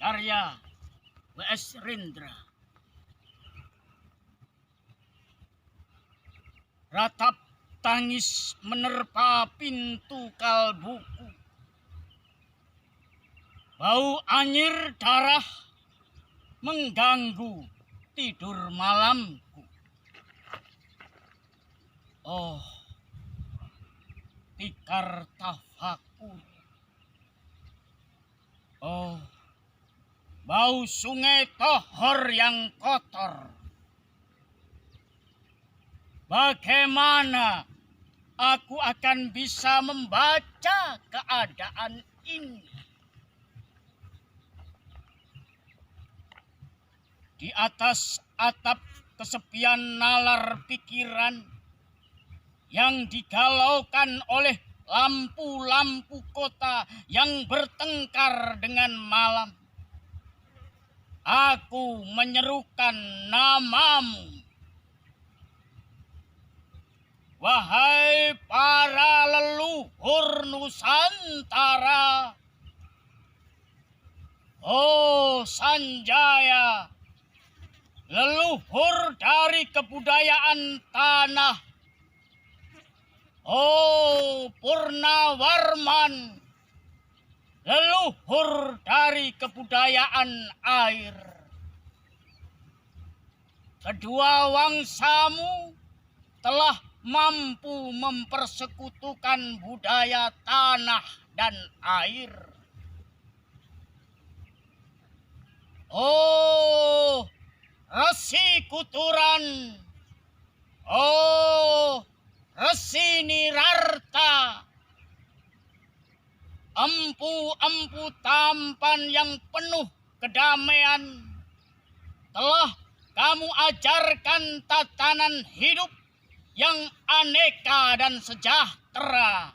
karya W.S. Rendra. Ratap tangis menerpa pintu kalbuku. Bau anyir darah mengganggu tidur malamku. Oh, tikar tafakur. Oh, bau sungai Tohor yang kotor. Bagaimana aku akan bisa membaca keadaan ini? Di atas atap kesepian nalar pikiran yang digalaukan oleh lampu-lampu kota yang bertengkar dengan malam. Aku menyerukan namamu. Wahai para leluhur Nusantara. Oh Sanjaya, leluhur dari kebudayaan tanah. Oh Purnawarman, leluhur dari kebudayaan air. Kedua wangsamu telah mampu mempersekutukan budaya tanah dan air. Oh Resi Kuturan, oh Resi Nirarta, empu-empu tampan yang penuh kedamaian, telah kamu ajarkan tatanan hidup yang aneka dan sejahtera,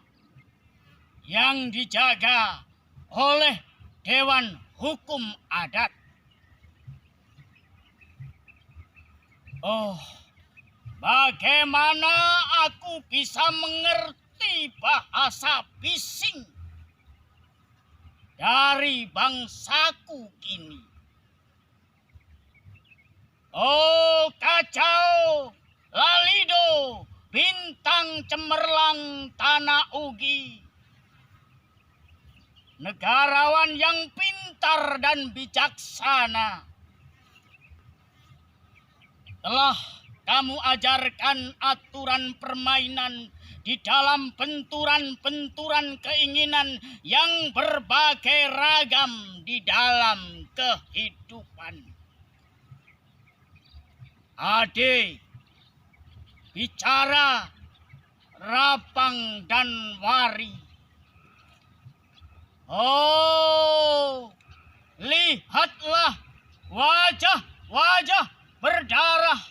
yang dijaga oleh Dewan Hukum Adat. Oh, bagaimana aku bisa mengerti bahasa bising dari bangsaku kini? Oh kacau, lalido, bintang cemerlang tanah Ugi, negarawan yang pintar dan bijaksana, telah kamu ajarkan aturan permainan di dalam benturan-benturan keinginan yang berbagai ragam di dalam kehidupan. Ade, bicara, rapang dan wari. Oh, lihatlah wajah-wajah berdarah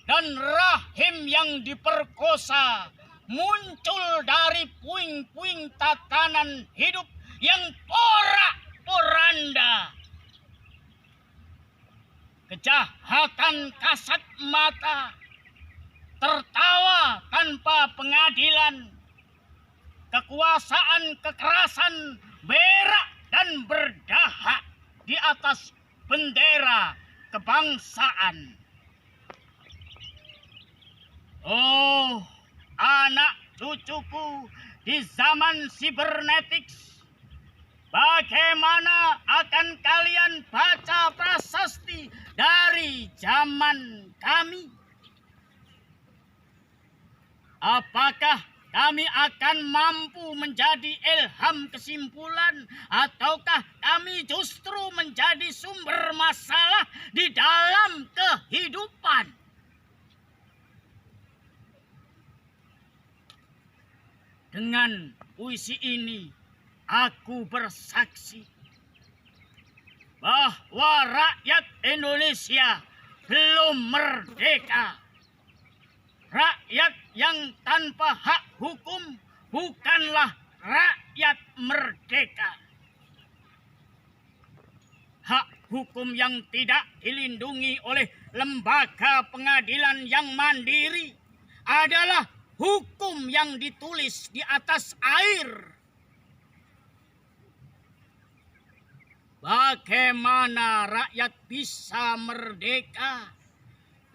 dan rahim yang diperkosa muncul dari puing-puing tatanan hidup yang porak-poranda. Kejahatan kasat mata, tertawa tanpa pengadilan, kekuasaan kekerasan berak dan berdahak di atas bendera kebangsaan. Oh, anak cucuku di zaman cybernetics, bagaimana akan kalian baca prasasti dari zaman kami? Apakah kami akan mampu menjadi ilham kesimpulan, ataukah kami justru menjadi sumber masalah di dalam kehidupan? Dengan puisi ini, aku bersaksi bahwa rakyat Indonesia belum merdeka. Rakyat yang tanpa hak hukum bukanlah rakyat merdeka. Hak hukum yang tidak dilindungi oleh lembaga pengadilan yang mandiri adalah hukum yang ditulis di atas air. Bagaimana rakyat bisa merdeka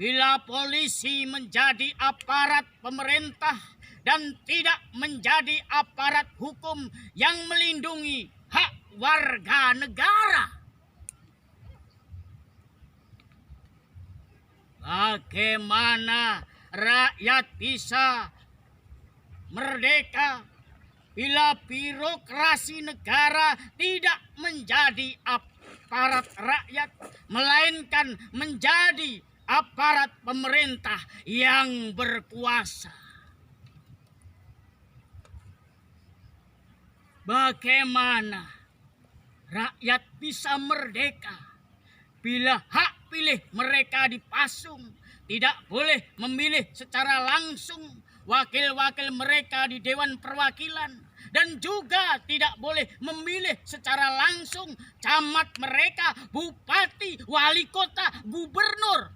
bila polisi menjadi aparat pemerintah dan tidak menjadi aparat hukum yang melindungi hak warga negara? Bagaimana rakyat bisa merdeka bila birokrasi negara tidak menjadi aparat rakyat, melainkan menjadi aparat pemerintah yang berkuasa? Bagaimana rakyat bisa merdeka bila hak pilih mereka dipasung, tidak boleh memilih secara langsung wakil-wakil mereka di Dewan Perwakilan, dan juga tidak boleh memilih secara langsung camat mereka, bupati, wali kota, gubernur,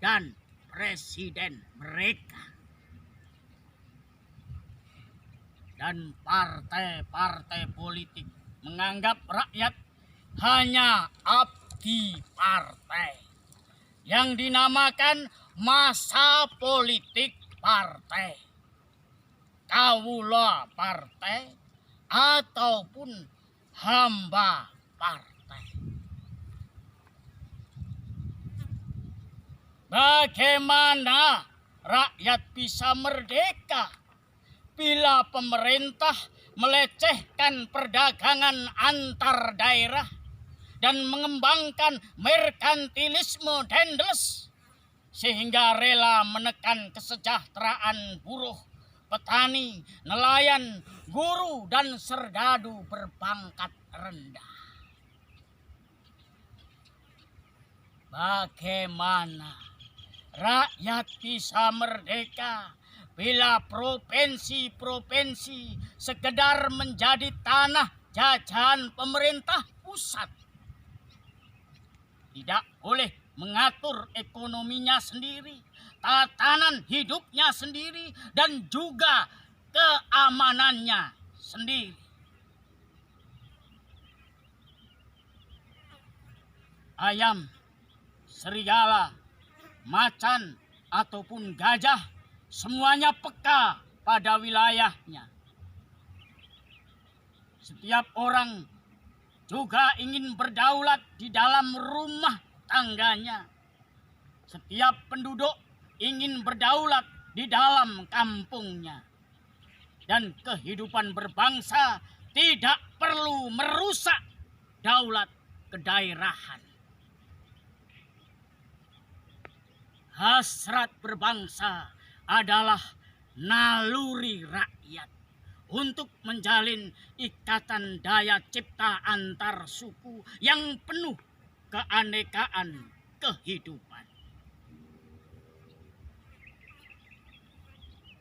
dan presiden mereka. Dan partai-partai politik menganggap rakyat hanya abdi partai yang dinamakan masa politik partai, kawula partai, ataupun hamba partai. Bagaimana rakyat bisa merdeka bila pemerintah melecehkan perdagangan antar daerah dan mengembangkan merkantilisme dendles sehingga rela menekan kesejahteraan buruh, petani, nelayan, guru, dan serdadu berpangkat rendah? Bagaimana rakyat bisa merdeka bila provinsi-provinsi sekedar menjadi tanah jajahan pemerintah pusat? Tidak boleh mengatur ekonominya sendiri, tatanan hidupnya sendiri, dan juga keamanannya sendiri. Ayam, serigala, macan, ataupun gajah, semuanya peka pada wilayahnya. Setiap orang juga ingin berdaulat di dalam rumah tangganya. Setiap penduduk ingin berdaulat di dalam kampungnya. Dan kehidupan berbangsa tidak perlu merusak daulat kedaerahan. Hasrat berbangsa adalah naluri rakyat untuk menjalin ikatan daya cipta antar suku yang penuh keanekaan kehidupan.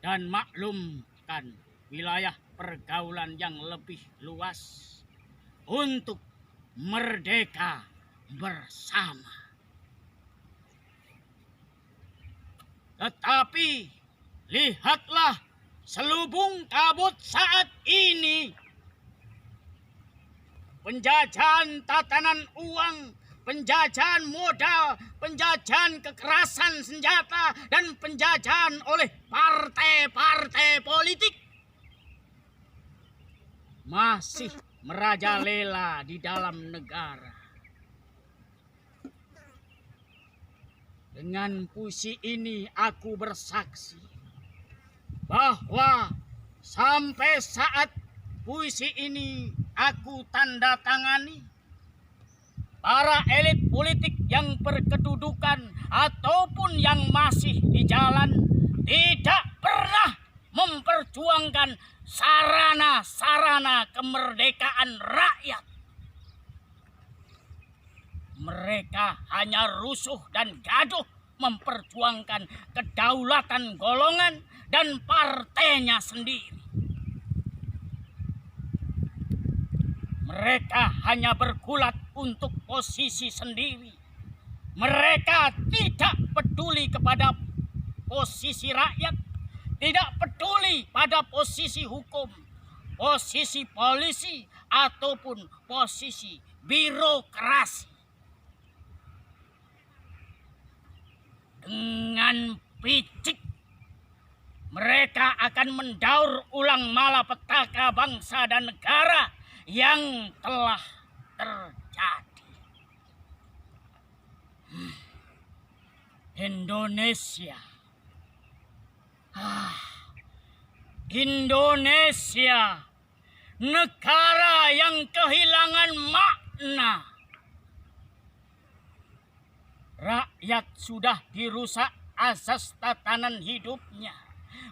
Dan maklumkan wilayah pergaulan yang lebih luas untuk merdeka bersama. Tetapi lihatlah selubung kabut saat ini. Penjajahan tatanan uang, penjajahan modal, penjajahan kekerasan senjata, dan penjajahan oleh partai-partai politik masih merajalela di dalam negara. Dengan puisi ini aku bersaksi bahwa sampai saat puisi ini aku tanda tangani, para elit politik yang berkedudukan ataupun yang masih di jalan tidak pernah memperjuangkan sarana-sarana kemerdekaan rakyat. Mereka hanya rusuh dan gaduh memperjuangkan kedaulatan golongan dan partainya sendiri. Mereka hanya bergulat untuk posisi sendiri. Mereka tidak peduli kepada posisi rakyat, tidak peduli pada posisi hukum, posisi polisi, ataupun posisi birokrasi. Dengan picik mereka akan mendaur ulang malapetaka bangsa dan negara yang telah terjadi. Indonesia. Indonesia, negara yang kehilangan makna. Rakyat sudah dirusak asas tatanan hidupnya.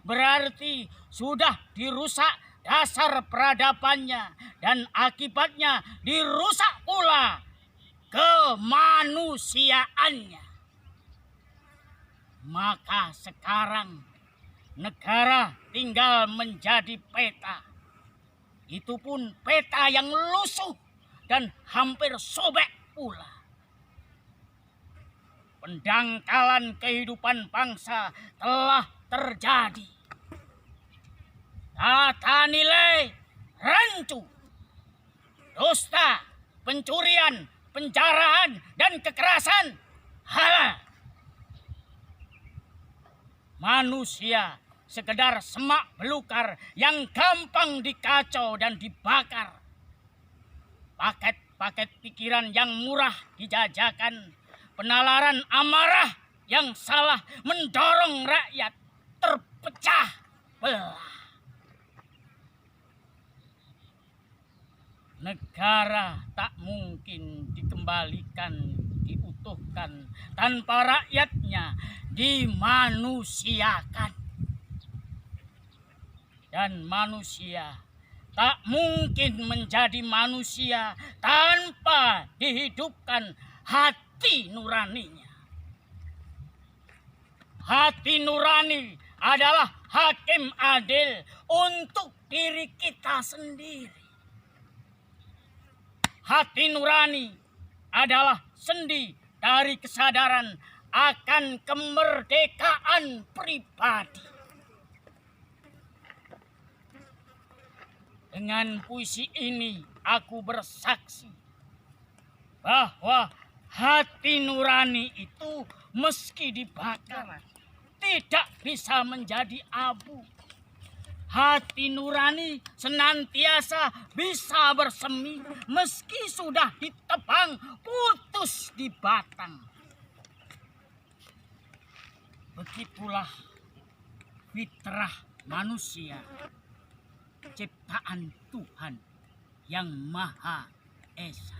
Berarti sudah dirusak dasar peradabannya dan akibatnya dirusak pula kemanusiaannya. Maka sekarang negara tinggal menjadi peta. Itu pun peta yang lusuh dan hampir sobek pula. Pendangkalan kehidupan bangsa telah terjadi. Tata nilai rancu, dusta, pencurian, penjarahan, dan kekerasan halal. Manusia sekedar semak belukar yang gampang dikacau dan dibakar. Paket-paket pikiran yang murah dijajakan. Penalaran amarah yang salah mendorong rakyat terpecah belah. Negara tak mungkin dikembalikan, diutuhkan tanpa rakyatnya dimanusiakan. Dan manusia tak mungkin menjadi manusia tanpa dihidupkan hati nuraninya. Hati nurani adalah hakim adil untuk diri kita sendiri. Hati nurani adalah sendi dari kesadaran akan kemerdekaan pribadi. Dengan puisi ini aku bersaksi bahwa hati nurani itu meski dibakar tidak bisa menjadi abu. Hati nurani senantiasa bisa bersemi meski sudah ditebang putus di batang. Begitulah fitrah manusia, ciptaan Tuhan yang Maha Esa.